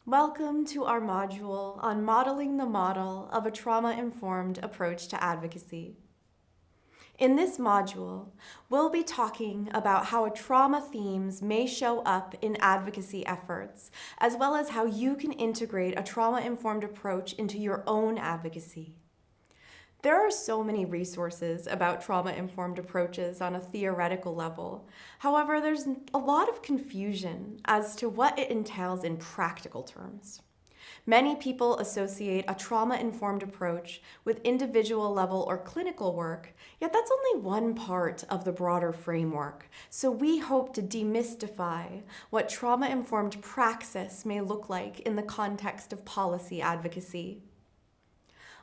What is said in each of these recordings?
Welcome to our module on modeling the model of a trauma-informed approach to advocacy. In this module, we'll be talking about how trauma themes may show up in advocacy efforts, as well as how you can integrate a trauma-informed approach into your own advocacy. There are so many resources about trauma-informed approaches on a theoretical level. However, there's a lot of confusion as to what it entails in practical terms. Many people associate a trauma-informed approach with individual level or clinical work, yet that's only one part of the broader framework. So we hope to demystify what trauma-informed praxis may look like in the context of policy advocacy.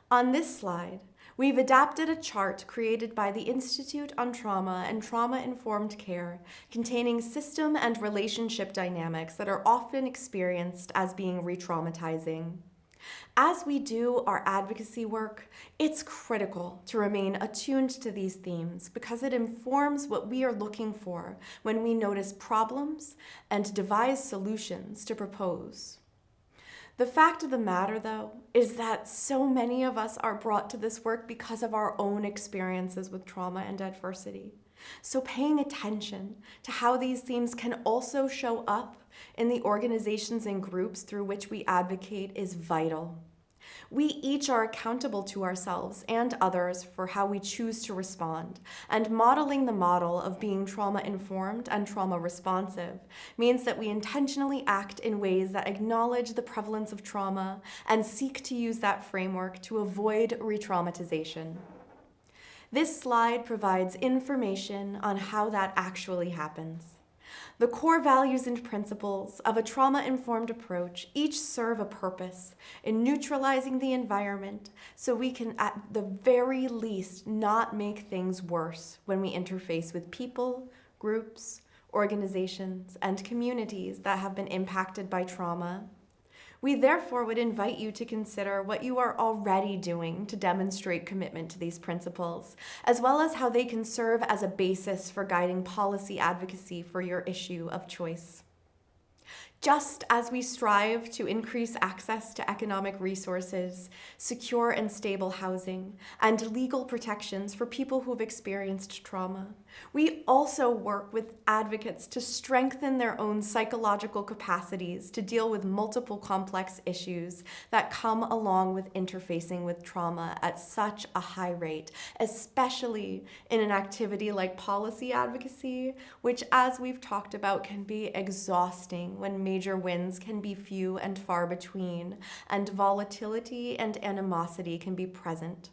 On this slide, we've adapted a chart created by the Institute on Trauma and Trauma-Informed Care containing system and relationship dynamics that are often experienced as being re-traumatizing. As we do our advocacy work, it's critical to remain attuned to these themes because it informs what we are looking for when we notice problems and devise solutions to propose. The fact of the matter, though, is that so many of us are brought to this work because of our own experiences with trauma and adversity. So paying attention to how these themes can also show up in the organizations and groups through which we advocate is vital. We each are accountable to ourselves and others for how we choose to respond, and modeling the model of being trauma-informed and trauma-responsive means that we intentionally act in ways that acknowledge the prevalence of trauma and seek to use that framework to avoid re-traumatization. This slide provides information on how that actually happens. The core values and principles of a trauma-informed approach each serve a purpose in neutralizing the environment so we can, at the very least, not make things worse when we interface with people, groups, organizations, and communities that have been impacted by trauma. We therefore would invite you to consider what you are already doing to demonstrate commitment to these principles, as well as how they can serve as a basis for guiding policy advocacy for your issue of choice. Just as we strive to increase access to economic resources, secure and stable housing, and legal protections for people who have experienced trauma, we also work with advocates to strengthen their own psychological capacities to deal with multiple complex issues that come along with interfacing with trauma at such a high rate, especially in an activity like policy advocacy, which, as we've talked about, can be exhausting when major wins can be few and far between, and volatility and animosity can be present.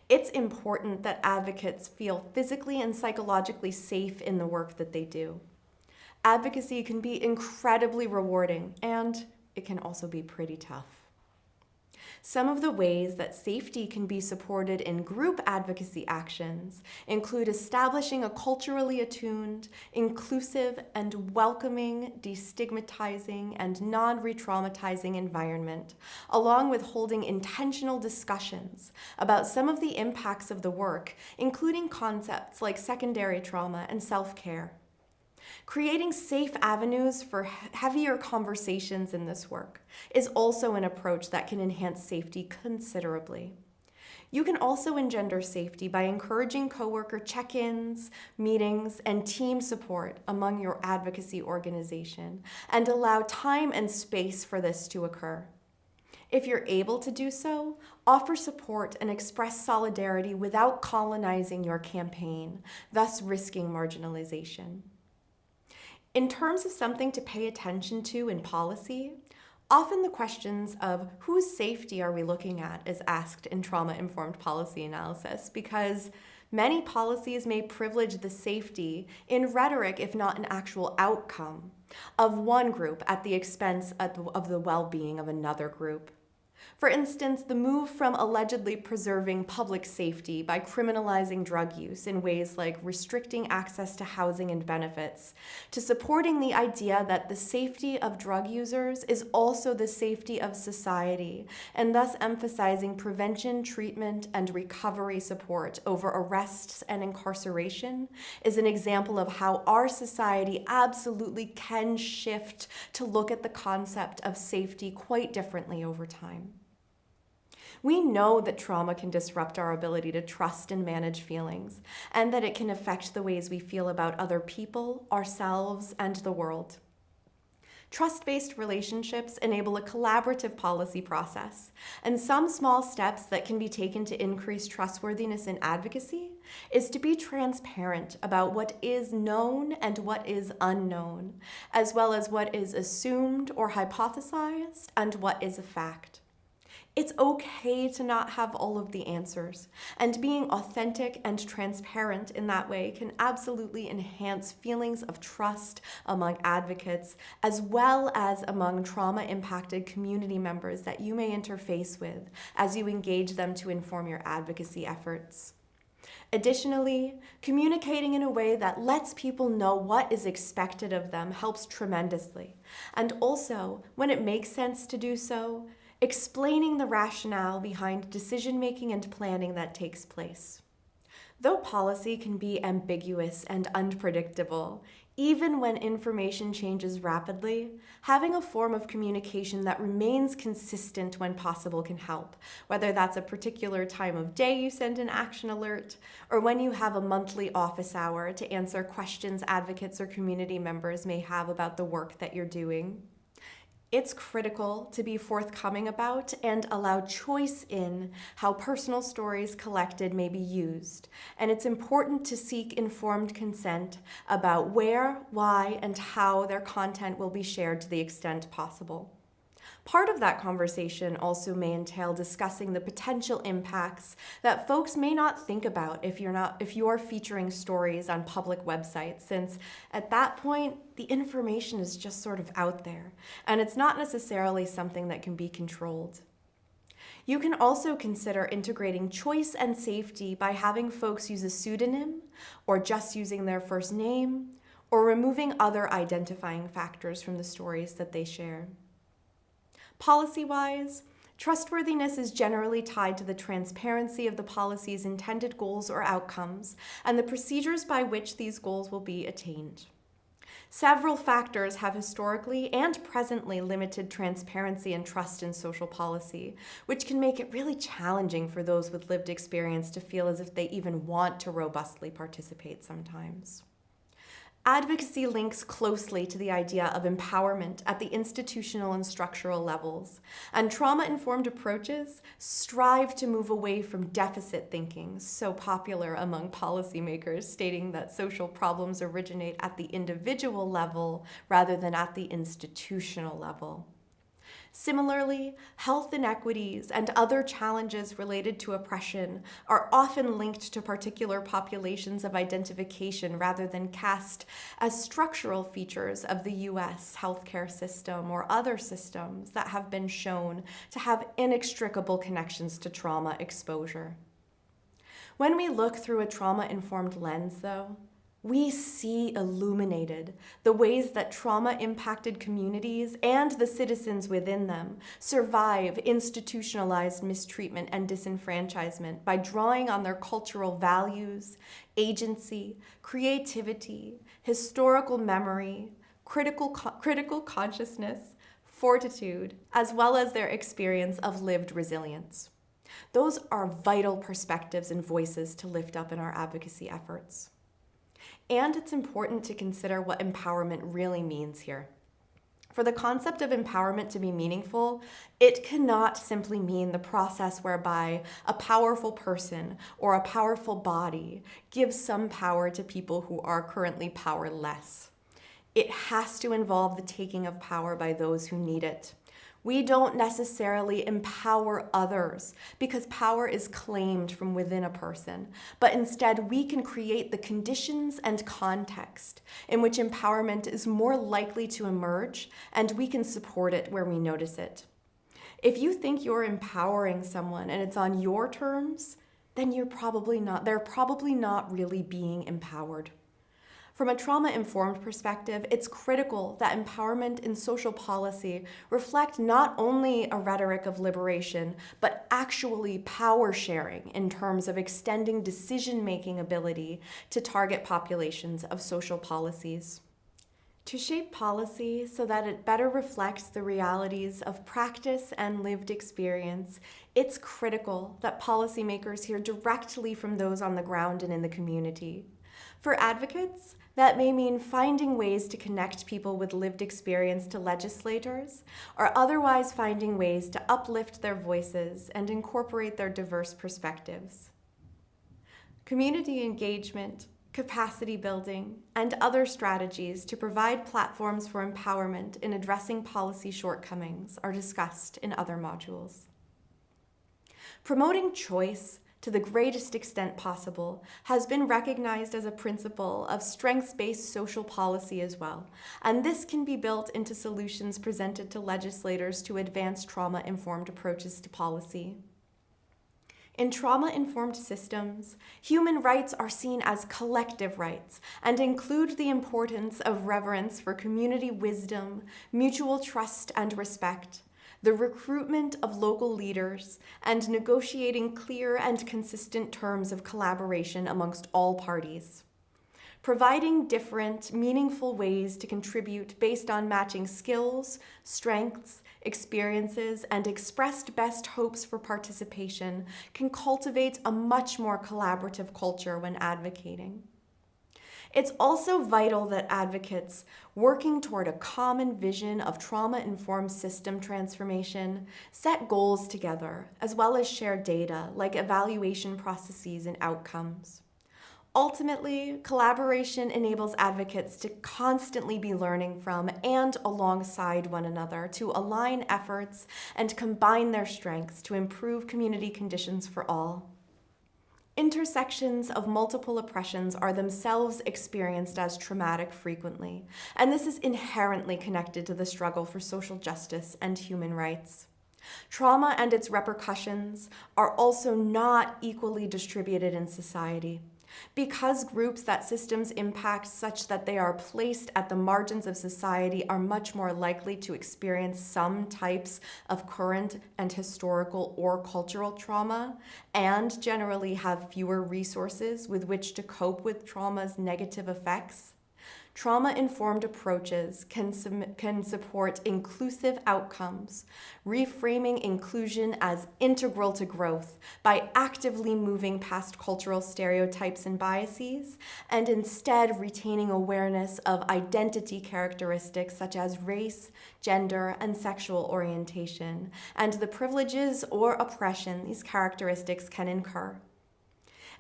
It's important that advocates feel physically and psychologically safe in the work that they do. Advocacy can be incredibly rewarding, and it can also be pretty tough. Some of the ways that safety can be supported in group advocacy actions include establishing a culturally attuned, inclusive, and welcoming, destigmatizing, and non-re-traumatizing environment, along with holding intentional discussions about some of the impacts of the work, including concepts like secondary trauma and self-care. Creating safe avenues for heavier conversations in this work is also an approach that can enhance safety considerably. You can also engender safety by encouraging coworker check-ins, meetings, and team support among your advocacy organization, and allow time and space for this to occur. If you're able to do so, offer support and express solidarity without colonizing your campaign, thus risking marginalization. In terms of something to pay attention to in policy, often the questions of whose safety are we looking at is asked in trauma-informed policy analysis because many policies may privilege the safety in rhetoric, if not an actual outcome, of one group at the expense of the well-being of another group. For instance, the move from allegedly preserving public safety by criminalizing drug use in ways like restricting access to housing and benefits, to supporting the idea that the safety of drug users is also the safety of society, and thus emphasizing prevention, treatment, and recovery support over arrests and incarceration, is an example of how our society absolutely can shift to look at the concept of safety quite differently over time. We know that trauma can disrupt our ability to trust and manage feelings, and that it can affect the ways we feel about other people, ourselves, and the world. Trust-based relationships enable a collaborative policy process, and some small steps that can be taken to increase trustworthiness in advocacy is to be transparent about what is known and what is unknown, as well as what is assumed or hypothesized and what is a fact. It's okay to not have all of the answers, and being authentic and transparent in that way can absolutely enhance feelings of trust among advocates, as well as among trauma-impacted community members that you may interface with as you engage them to inform your advocacy efforts. Additionally, communicating in a way that lets people know what is expected of them helps tremendously, and also, when it makes sense to do so, explaining the rationale behind decision-making and planning that takes place. Though policy can be ambiguous and unpredictable, even when information changes rapidly, having a form of communication that remains consistent when possible can help, whether that's a particular time of day you send an action alert, or when you have a monthly office hour to answer questions advocates or community members may have about the work that you're doing. It's critical to be forthcoming about and allow choice in how personal stories collected may be used, and it's important to seek informed consent about where, why, and how their content will be shared to the extent possible. Part of that conversation also may entail discussing the potential impacts that folks may not think about if you're featuring stories on public websites, since at that point, the information is just sort of out there, and it's not necessarily something that can be controlled. You can also consider integrating choice and safety by having folks use a pseudonym, or just using their first name, or removing other identifying factors from the stories that they share. Policy-wise, trustworthiness is generally tied to the transparency of the policy's intended goals or outcomes and the procedures by which these goals will be attained. Several factors have historically and presently limited transparency and trust in social policy, which can make it really challenging for those with lived experience to feel as if they even want to robustly participate sometimes. Advocacy links closely to the idea of empowerment at the institutional and structural levels, and trauma-informed approaches strive to move away from deficit thinking, so popular among policymakers, stating that social problems originate at the individual level rather than at the institutional level. Similarly, health inequities and other challenges related to oppression are often linked to particular populations of identification rather than cast as structural features of the U.S. healthcare system or other systems that have been shown to have inextricable connections to trauma exposure. When we look through a trauma-informed lens, though, we see illuminated the ways that trauma-impacted communities and the citizens within them survive institutionalized mistreatment and disenfranchisement by drawing on their cultural values, agency, creativity, historical memory, critical consciousness, fortitude, as well as their experience of lived resilience. Those are vital perspectives and voices to lift up in our advocacy efforts. And it's important to consider what empowerment really means here. For the concept of empowerment to be meaningful, it cannot simply mean the process whereby a powerful person or a powerful body gives some power to people who are currently powerless. It has to involve the taking of power by those who need it. We don't necessarily empower others because power is claimed from within a person, but instead we can create the conditions and context in which empowerment is more likely to emerge, and we can support it where we notice it. If you think you're empowering someone and it's on your terms, then they're probably not really being empowered. From a trauma-informed perspective, it's critical that empowerment in social policy reflect not only a rhetoric of liberation, but actually power sharing in terms of extending decision-making ability to target populations of social policies. To shape policy so that it better reflects the realities of practice and lived experience, it's critical that policymakers hear directly from those on the ground and in the community. For advocates, that may mean finding ways to connect people with lived experience to legislators, or otherwise finding ways to uplift their voices and incorporate their diverse perspectives. Community engagement, capacity building, and other strategies to provide platforms for empowerment in addressing policy shortcomings are discussed in other modules. Promoting choice to the greatest extent possible has been recognized as a principle of strengths-based social policy as well, and this can be built into solutions presented to legislators to advance trauma-informed approaches to policy. In trauma-informed systems, human rights are seen as collective rights and include the importance of reverence for community wisdom, mutual trust and respect, the recruitment of local leaders, and negotiating clear and consistent terms of collaboration amongst all parties. Providing different, meaningful ways to contribute based on matching skills, strengths, experiences, and expressed best hopes for participation can cultivate a much more collaborative culture when advocating. It's also vital that advocates working toward a common vision of trauma-informed system transformation set goals together, as well as share data like evaluation processes and outcomes. Ultimately, collaboration enables advocates to constantly be learning from and alongside one another to align efforts and combine their strengths to improve community conditions for all. Intersections of multiple oppressions are themselves experienced as traumatic frequently, and this is inherently connected to the struggle for social justice and human rights. Trauma and its repercussions are also not equally distributed in society. Because groups that systems impact such that they are placed at the margins of society are much more likely to experience some types of current and historical or cultural trauma, and generally have fewer resources with which to cope with trauma's negative effects, trauma-informed approaches can support inclusive outcomes, reframing inclusion as integral to growth by actively moving past cultural stereotypes and biases, and instead retaining awareness of identity characteristics such as race, gender, and sexual orientation, and the privileges or oppression these characteristics can incur.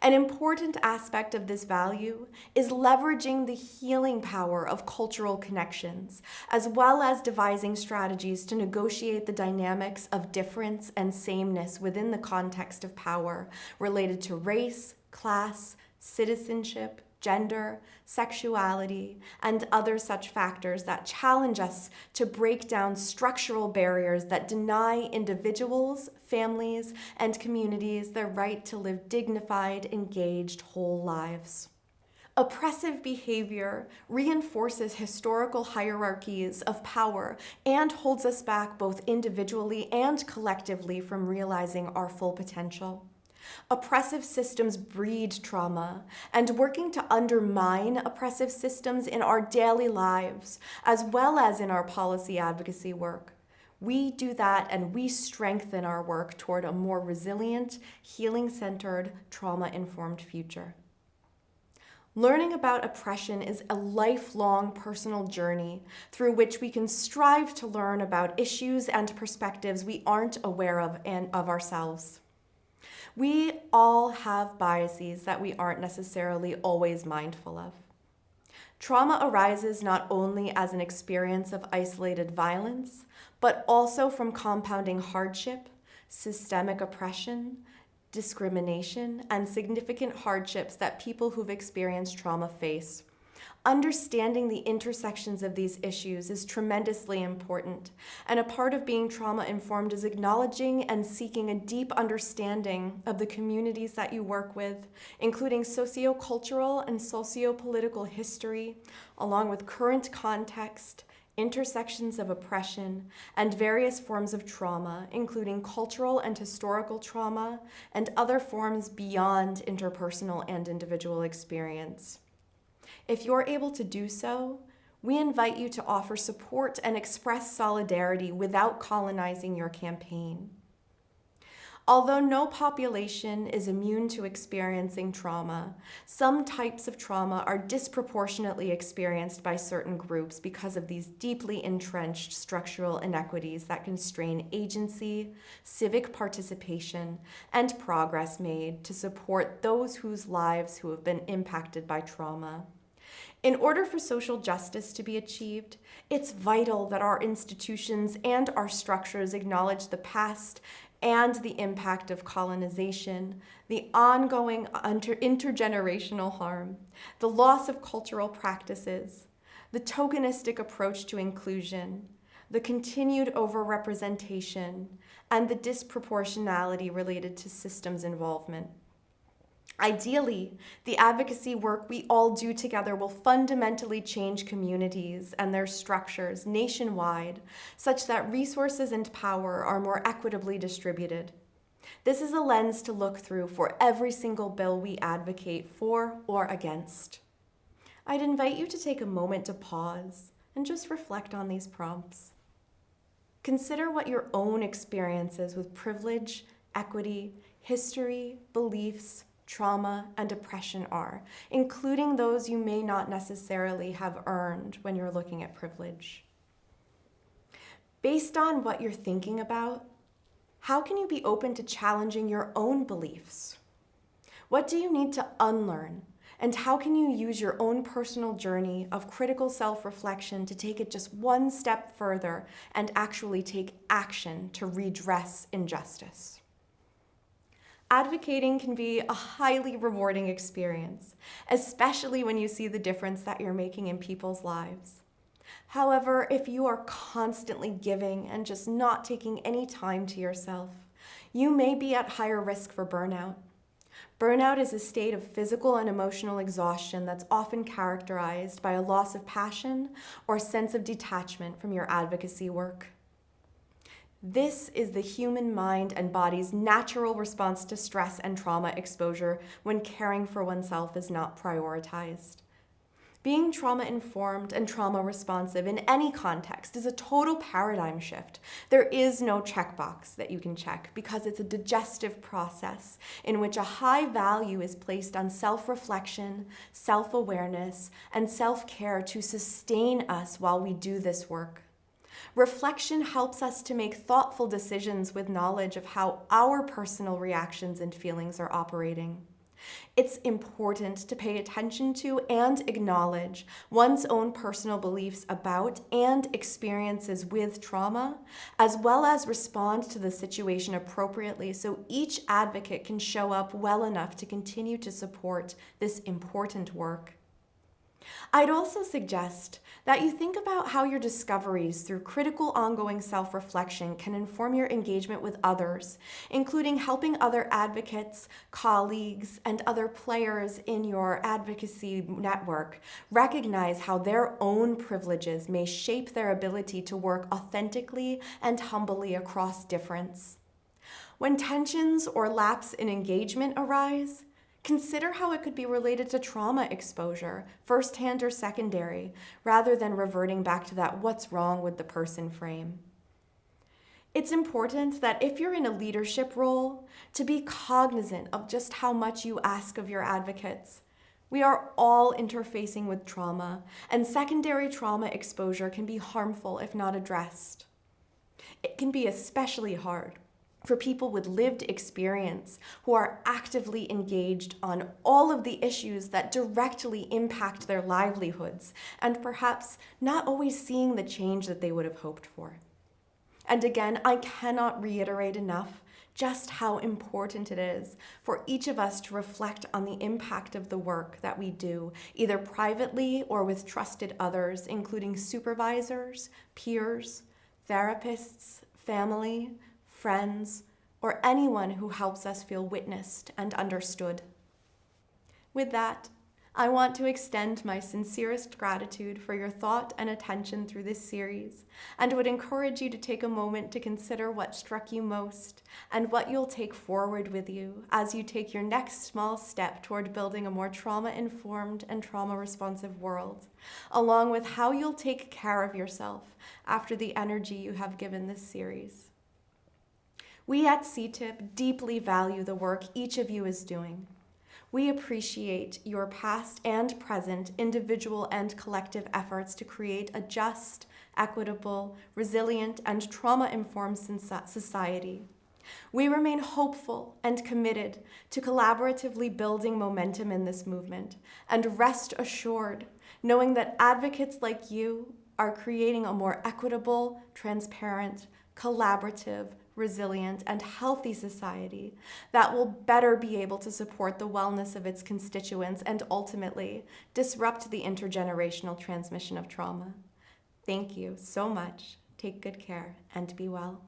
An important aspect of this value is leveraging the healing power of cultural connections, as well as devising strategies to negotiate the dynamics of difference and sameness within the context of power related to race, class, citizenship, gender, sexuality, and other such factors that challenge us to break down structural barriers that deny individuals, families, and communities their right to live dignified, engaged, whole lives. Oppressive behavior reinforces historical hierarchies of power and holds us back both individually and collectively from realizing our full potential. Oppressive systems breed trauma, and working to undermine oppressive systems in our daily lives, as well as in our policy advocacy work, we do that and we strengthen our work toward a more resilient, healing-centered, trauma-informed future. Learning about oppression is a lifelong personal journey through which we can strive to learn about issues and perspectives we aren't aware of and of ourselves. We all have biases that we aren't necessarily always mindful of. Trauma arises not only as an experience of isolated violence, but also from compounding hardship, systemic oppression, discrimination, and significant hardships that people who've experienced trauma face, Understanding the intersections of these issues is tremendously important, and a part of being trauma-informed is acknowledging and seeking a deep understanding of the communities that you work with, including sociocultural and sociopolitical history, along with current context, intersections of oppression, and various forms of trauma, including cultural and historical trauma, and other forms beyond interpersonal and individual experience. If you're able to do so, we invite you to offer support and express solidarity without colonizing your campaign. Although no population is immune to experiencing trauma, some types of trauma are disproportionately experienced by certain groups because of these deeply entrenched structural inequities that constrain agency, civic participation, and progress made to support those whose lives who have been impacted by trauma. In order for social justice to be achieved, it's vital that our institutions and our structures acknowledge the past and the impact of colonization, the ongoing intergenerational harm, the loss of cultural practices, the tokenistic approach to inclusion, the continued overrepresentation, and the disproportionality related to systems involvement. Ideally, the advocacy work we all do together will fundamentally change communities and their structures nationwide, such that resources and power are more equitably distributed. This is a lens to look through for every single bill we advocate for or against. I'd invite you to take a moment to pause and just reflect on these prompts. Consider what your own experiences with privilege, equity, history, beliefs, trauma, and oppression are, including those you may not necessarily have earned when you're looking at privilege. Based on what you're thinking about, how can you be open to challenging your own beliefs? What do you need to unlearn? And how can you use your own personal journey of critical self-reflection to take it just one step further and actually take action to redress injustice? Advocating can be a highly rewarding experience, especially when you see the difference that you're making in people's lives. However, if you are constantly giving and just not taking any time to yourself, you may be at higher risk for burnout. Burnout is a state of physical and emotional exhaustion that's often characterized by a loss of passion or sense of detachment from your advocacy work. This is the human mind and body's natural response to stress and trauma exposure when caring for oneself is not prioritized. Being trauma-informed and trauma-responsive in any context is a total paradigm shift. There is no checkbox that you can check because it's a digestive process in which a high value is placed on self-reflection, self-awareness, and self-care to sustain us while we do this work. Reflection helps us to make thoughtful decisions with knowledge of how our personal reactions and feelings are operating. It's important to pay attention to and acknowledge one's own personal beliefs about and experiences with trauma, as well as respond to the situation appropriately so each advocate can show up well enough to continue to support this important work. I'd also suggest that you think about how your discoveries through critical ongoing self-reflection can inform your engagement with others, including helping other advocates, colleagues, and other players in your advocacy network recognize how their own privileges may shape their ability to work authentically and humbly across difference. When tensions or lapse in engagement arise, consider how it could be related to trauma exposure, firsthand or secondary, rather than reverting back to that what's wrong with the person frame. It's important that if you're in a leadership role, to be cognizant of just how much you ask of your advocates. We are all interfacing with trauma, and secondary trauma exposure can be harmful if not addressed. It can be especially hard for people with lived experience who are actively engaged on all of the issues that directly impact their livelihoods and perhaps not always seeing the change that they would have hoped for. And again, I cannot reiterate enough just how important it is for each of us to reflect on the impact of the work that we do, either privately or with trusted others, including supervisors, peers, therapists, family, friends, or anyone who helps us feel witnessed and understood. With that, I want to extend my sincerest gratitude for your thought and attention through this series, and would encourage you to take a moment to consider what struck you most and what you'll take forward with you as you take your next small step toward building a more trauma-informed and trauma-responsive world, along with how you'll take care of yourself after the energy you have given this series. We at CTIP deeply value the work each of you is doing. We appreciate your past and present individual and collective efforts to create a just, equitable, resilient, and trauma-informed society. We remain hopeful and committed to collaboratively building momentum in this movement, and rest assured, knowing that advocates like you are creating a more equitable, transparent, collaborative, resilient, and healthy society that will better be able to support the wellness of its constituents and ultimately disrupt the intergenerational transmission of trauma. Thank you so much. Take good care and be well.